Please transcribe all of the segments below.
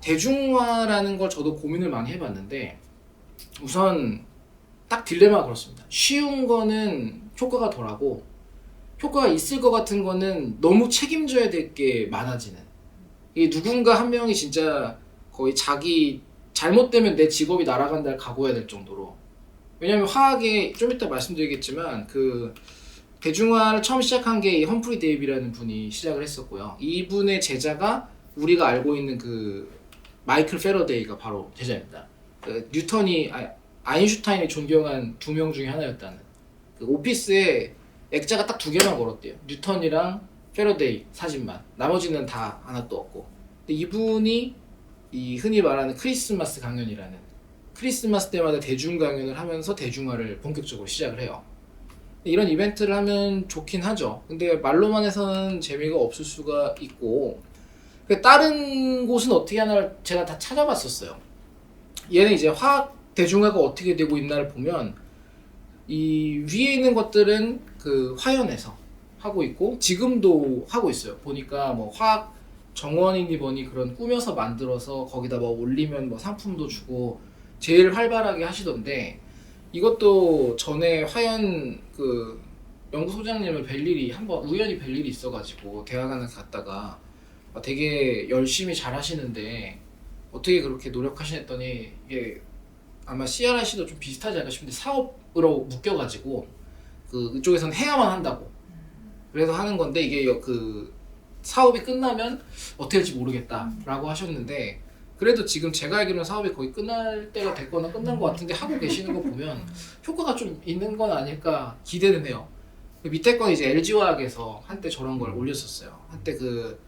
대중화라는 걸 저도 고민을 많이 해봤는데 우선 딱 딜레마가 그렇습니다. 쉬운 거는 효과가 덜하고 효과가 있을 것 같은 거는 너무 책임져야 될 게 많아지는, 이 누군가 한 명이 진짜 거의 자기 잘못되면 내 직업이 날아간다를 각오해야 될 정도로. 왜냐면 화학에 좀 이따 말씀드리겠지만 그 대중화를 처음 시작한 게 이 험프리 데이비라는 분이 시작을 했었고요. 이분의 제자가 우리가 알고 있는 그 마이클 패러데이가 바로 제자입니다. 그 뉴턴이 아인슈타인이 존경한 두 명 중에 하나였다는. 그 오피스에 액자가 딱 두 개만 걸었대요. 뉴턴이랑 패러데이 사진만. 나머지는 다 하나도 없고. 근데 이분이 이 흔히 말하는 크리스마스 강연이라는, 크리스마스 때마다 대중 강연을 하면서 대중화를 본격적으로 시작을 해요. 이런 이벤트를 하면 좋긴 하죠. 근데 말로만 해서는 재미가 없을 수가 있고, 다른 곳은 어떻게 하나를 제가 다 찾아봤었어요. 얘는 이제 화학 대중화가 어떻게 되고 있나를 보면 이 위에 있는 것들은 그 화연에서 하고 있고 지금도 하고 있어요. 보니까 뭐 화학 정원이니 뭐니 그런 꾸며서 만들어서 거기다 뭐 올리면 뭐 상품도 주고 제일 활발하게 하시던데, 이것도 전에 화연 그 연구소장님을 뵐 일이 한번 우연히 뵐 일이 있어가지고 대학원을 갔다가 되게 열심히 잘 하시는데 어떻게 그렇게 노력하시나 했더니 이게 아마 CRIC도 좀 비슷하지 않을까 싶은데 사업으로 묶여가지고 그쪽에서는 해야만 한다고 그래서 하는 건데, 이게 그 사업이 끝나면 어떻게 될지 모르겠다라고 하셨는데, 그래도 지금 제가 알기로는 사업이 거의 끝날 때가 됐거나 끝난 것 같은데 하고 계시는 거 보면 효과가 좀 있는 건 아닐까 기대는 해요. 밑에 건 이제 LG화학에서 한때 저런 걸 올렸었어요. 한때 그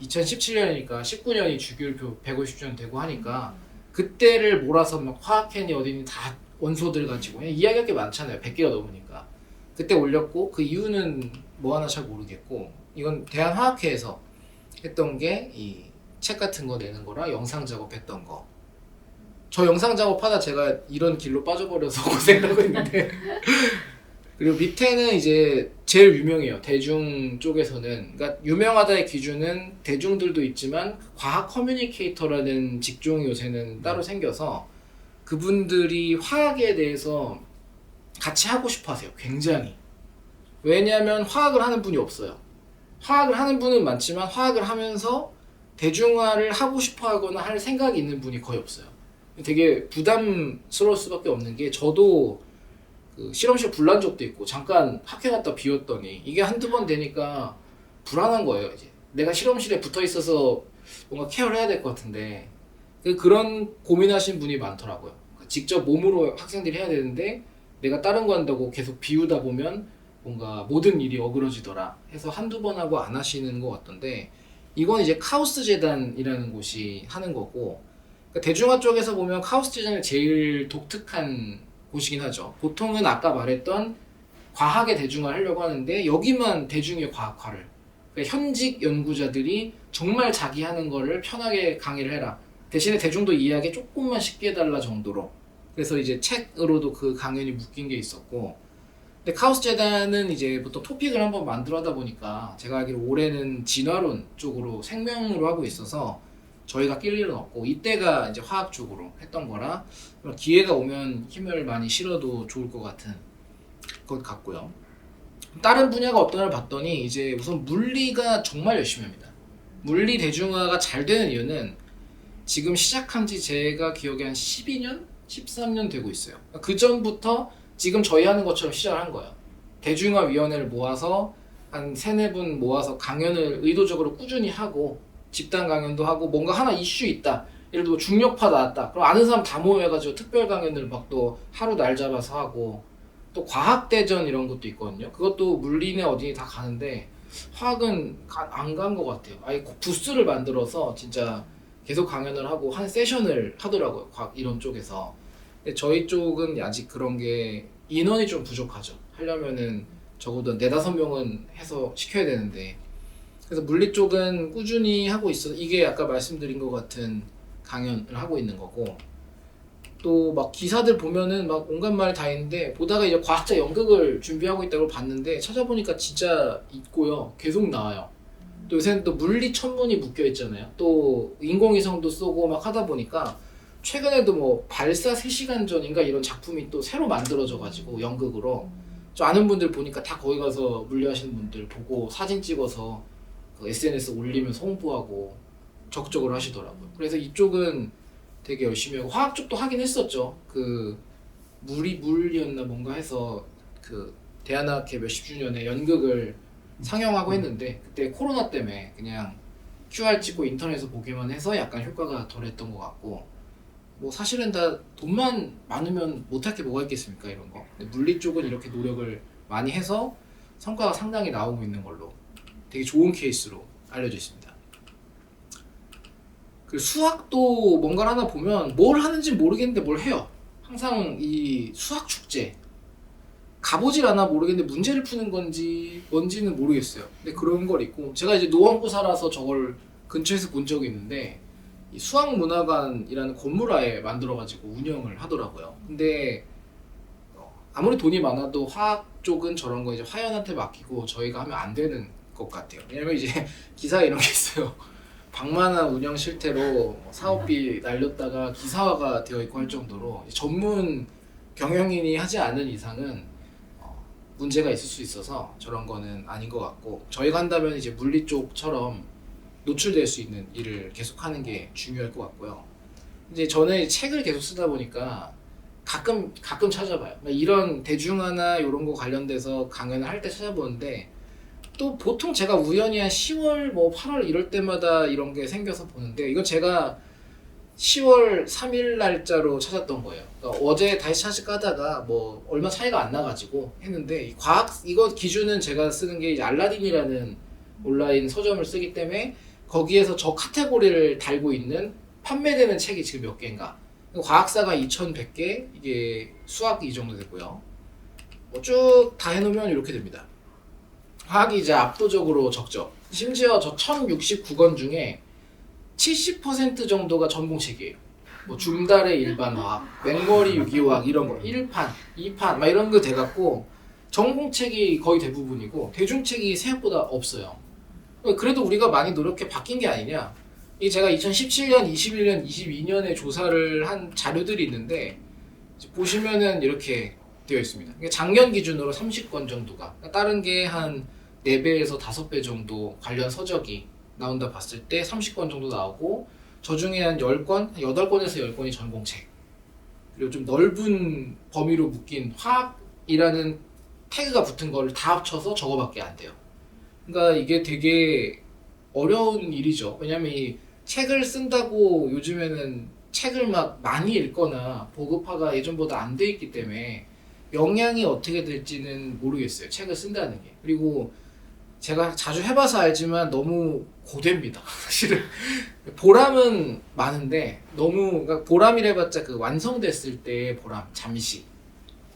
2017년이니까 19년이 주기율표 150주년 되고 하니까 그때를 몰아서 막 화학캔이 어디니 다 원소들 가지고 그냥 이야기할 게 많잖아요. 100개가 넘으니까. 그때 올렸고 그 이유는 뭐 하나 잘 모르겠고, 이건 대한화학회에서 했던 게 이 책 같은 거 내는 거랑 영상 작업했던 거. 저 영상 작업하다 제가 이런 길로 빠져버려서 고생하고 있는데 그리고 밑에는 이제 제일 유명해요. 대중 쪽에서는. 그러니까 유명하다의 기준은 대중들도 있지만 과학 커뮤니케이터라는 직종이 요새는 따로 생겨서 그분들이 화학에 대해서 같이 하고 싶어 하세요. 굉장히. 왜냐하면 화학을 하는 분이 없어요. 화학을 하는 분은 많지만 화학을 하면서 대중화를 하고 싶어 하거나 할 생각이 있는 분이 거의 없어요. 되게 부담스러울 수밖에 없는 게, 저도 그 실험실 불난 적도 있고 잠깐 학회 갔다 비웠더니 이게 한두 번 되니까 불안한 거예요. 이제 내가 실험실에 붙어 있어서 뭔가 케어를 해야 될 것 같은데, 그런 고민하시는 분이 많더라고요. 직접 몸으로 학생들이 해야 되는데 내가 다른 거 한다고 계속 비우다 보면 뭔가 모든 일이 어그러지더라 해서 한두 번 하고 안 하시는 것 같던데, 이건 이제 카오스 재단이라는 곳이 하는 거고, 그러니까 대중화 쪽에서 보면 카오스 재단이 제일 독특한 곳이긴 하죠. 보통은 아까 말했던 과학의 대중화를 하려고 하는데 여기만 대중의 과학화를, 그러니까 현직 연구자들이 정말 자기 하는 거를 편하게 강의를 해라, 대신에 대중도 이해하기 조금만 쉽게 해달라 정도로. 그래서 이제 책으로도 그 강연이 묶인 게 있었고, 근데 카오스 재단은 이제 보통 토픽을 한번 만들어 하다 보니까 제가 알기로 올해는 진화론 쪽으로 생명으로 하고 있어서 저희가 낄 일은 없고, 이때가 이제 화학 쪽으로 했던 거라 기회가 오면 힘을 많이 실어도 좋을 것 같은 것 같고요. 다른 분야가 어떠냐를 봤더니 이제 우선 물리가 정말 열심히 합니다. 물리 대중화가 잘 되는 이유는 지금 시작한 지 제가 기억에 한 12년? 13년 되고 있어요. 그 전부터 지금 저희 하는 것처럼 시작을 한 거예요. 대중화위원회를 모아서 한 3-4분 모아서 강연을 의도적으로 꾸준히 하고, 집단 강연도 하고, 뭔가 하나 이슈 있다, 예를 들어 중력파 나왔다, 그럼 아는 사람 다 모여가지고 특별 강연을 막 또 하루 날 잡아서 하고, 또 과학대전 이런 것도 있거든요. 그것도 물리나 어디니 다 가는데 화학은 안 간 것 같아요. 아예 부스를 만들어서 진짜 계속 강연을 하고 한 세션을 하더라고요. 과학 이런 쪽에서. 근데 저희 쪽은 아직 그런 게 인원이 좀 부족하죠. 하려면은 적어도 4-5명은 해서 시켜야 되는데, 그래서 물리 쪽은 꾸준히 하고 있어서 이게 아까 말씀드린 것 같은 강연을 하고 있는 거고, 또 막 기사들 보면은 막 온갖 말 다 있는데, 보다가 이제 과학자 연극을 준비하고 있다고 봤는데 찾아보니까 진짜 있고요. 계속 나와요. 또 요새는 또 물리 천문이 묶여 있잖아요. 또 인공위성도 쏘고 막 하다 보니까 최근에도 뭐 발사 3시간 전인가 이런 작품이 또 새로 만들어져 가지고 연극으로 저 아는 분들 보니까 다 거기 가서 물리하시는 분들 보고 사진 찍어서 그 SNS 올리면서 홍보하고 적극적으로 하시더라고요. 그래서 이쪽은 되게 열심히 하고 화학 쪽도 하긴 했었죠. 그 물이었나 뭔가 해서 그 대한학회 몇십 주년에 연극을 상영하고 했는데 그때 코로나 때문에 그냥 QR 찍고 인터넷에서 보기만 해서 약간 효과가 덜했던 것 같고 뭐 사실은 다 돈만 많으면 못할 게 뭐가 있겠습니까 이런 거. 근데 물리 쪽은 이렇게 노력을 많이 해서 성과가 상당히 나오고 있는 걸로 되게 좋은 케이스로 알려져 있습니다. 그 수학도 뭔가를 하나 보면 뭘 하는지 모르겠는데 뭘 해요. 항상 이 수학 축제 가보질 않아 모르겠는데 문제를 푸는 건지 뭔지는 모르겠어요. 근데 그런 걸 있고 제가 이제 노원구 살아서 저걸 근처에서 본 적이 있는데 이 수학문화관이라는 건물 아예 만들어가지고 운영을 하더라고요. 근데 아무리 돈이 많아도 화학 쪽은 저런 거 이제 화연한테 맡기고 저희가 하면 안 되는 것 같아요. 왜냐면 이제 기사에 이런 게 있어요. 방만한 운영 실태로 사업비 날렸다가 기사화가 되어 있고 할 정도로 전문 경영인이 하지 않은 이상은 문제가 있을 수 있어서 저런 거는 아닌 것 같고 저희가 한다면 이제 물리 쪽처럼 노출될 수 있는 일을 계속하는 게 중요할 것 같고요. 이제 저는 책을 계속 쓰다 보니까 가끔 찾아봐요. 이런 대중화나 이런 거 관련돼서 강연을 할 때 찾아보는데 또 보통 제가 우연히 한 10월 뭐 8월 이럴 때마다 이런 게 생겨서 보는데 이건 제가 10월 3일 날짜로 찾았던 거예요. 그러니까 어제 다시 찾을까 하다가 뭐 얼마 차이가 안 나가지고 했는데 이 과학 이거 기준은 제가 쓰는 게 이제 알라딘이라는 온라인 서점을 쓰기 때문에 거기에서 저 카테고리를 달고 있는 판매되는 책이 지금 몇 개인가. 과학사가 2,100개, 이게 수학이 이 정도 되고요. 뭐 쭉 다 해놓으면 이렇게 됩니다. 화학이 이제 압도적으로 적죠. 심지어 저 1069권 중에 70% 정도가 전공책이에요. 뭐 줌달의 일반화학, 맹머리 유기화학 이런 거 1판, 2판 막 이런 거 돼갖고 전공책이 거의 대부분이고 대중책이 생각보다 없어요. 그래도 우리가 많이 노력해 바뀐 게 아니냐. 이 제가 2017년, 21년, 22년에 조사를 한 자료들이 있는데 보시면은 이렇게 되어 있습니다. 작년 기준으로 30건 정도가 다른 게 한 4배에서 5배 정도 관련 서적이 나온다 봤을 때 30건 정도 나오고 저 중에 한 10건, 8건에서 10건이 전공책 그리고 좀 넓은 범위로 묶인 화학이라는 태그가 붙은 거를 다 합쳐서 저거밖에 안 돼요. 그러니까 이게 되게 어려운 일이죠. 왜냐면 이 책을 쓴다고 요즘에는 책을 막 많이 읽거나 보급화가 예전보다 안 돼 있기 때문에 영향이 어떻게 될지는 모르겠어요. 책을 쓴다는 게. 그리고 제가 자주 해봐서 알지만 너무 고됩니다. 사실은 보람은 많은데 너무 그러니까 보람이라 해봤자 그 완성됐을 때의 보람 잠시.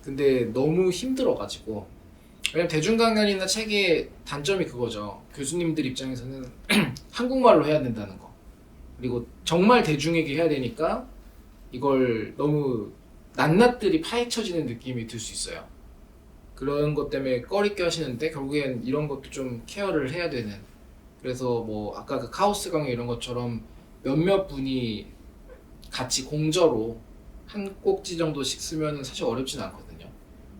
근데 너무 힘들어가지고 왜냐면 대중 강연이나 책의 단점이 그거죠. 교수님들 입장에서는 한국말로 해야 된다는 거. 그리고 정말 대중에게 해야 되니까 이걸 너무 낱낱들이 파헤쳐지는 느낌이 들 수 있어요. 그런 것 때문에 꺼리껴 하시는데 결국엔 이런 것도 좀 케어를 해야 되는. 그래서 뭐 아까 그 카오스 강의 이런 것처럼 몇몇 분이 같이 공저로 한 꼭지 정도씩 쓰면 사실 어렵진 않거든요.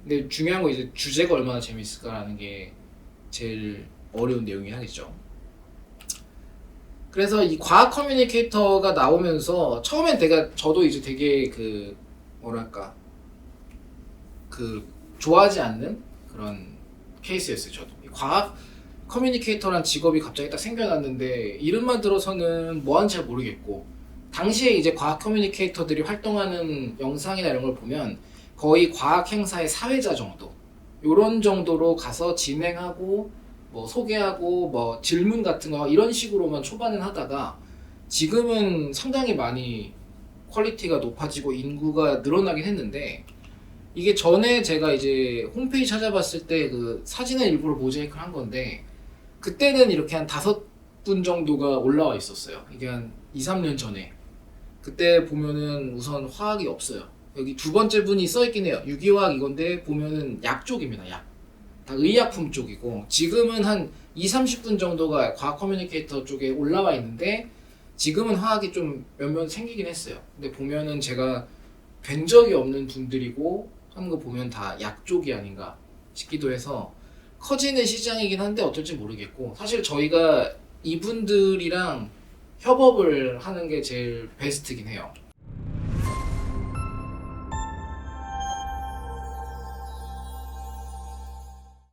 근데 중요한 건 이제 주제가 얼마나 재밌을까라는 게 제일 어려운 내용이 하겠죠. 그래서 이 과학 커뮤니케이터가 나오면서 처음엔 저도 이제 되게 그 뭐랄까 그 좋아하지 않는 그런 케이스였어요. 저도 이 과학 커뮤니케이터란 직업이 갑자기 딱 생겨났는데 이름만 들어서는 뭐 하는지 잘 모르겠고 당시에 이제 과학 커뮤니케이터들이 활동하는 영상이나 이런 걸 보면 거의 과학 행사의 사회자 정도 요런 정도로 가서 진행하고 뭐 소개하고 뭐 질문 같은 거 이런 식으로만 초반은 하다가 지금은 상당히 많이 퀄리티가 높아지고 인구가 늘어나긴 했는데 이게 전에 제가 이제 홈페이지 찾아봤을 때 그 사진을 일부러 모자이크를 한 건데 그때는 이렇게 한 5분 정도가 올라와 있었어요. 이게 한 2, 3년 전에. 그때 보면은 우선 화학이 없어요. 여기 두 번째 분이 써있긴 해요. 유기화학 이건데 보면은 약 쪽입니다. 약. 다 의약품 쪽이고 지금은 한 2-30분 정도가 과학 커뮤니케이터 쪽에 올라와 있는데 지금은 화학이 좀 몇몇 생기긴 했어요. 근데 보면은 제가 뵌 적이 없는 분들이고 하는 거 보면 다 약 쪽이 아닌가 싶기도 해서 커지는 시장이긴 한데 어떨지 모르겠고 사실 저희가 이분들이랑 협업을 하는 게 제일 베스트긴 해요.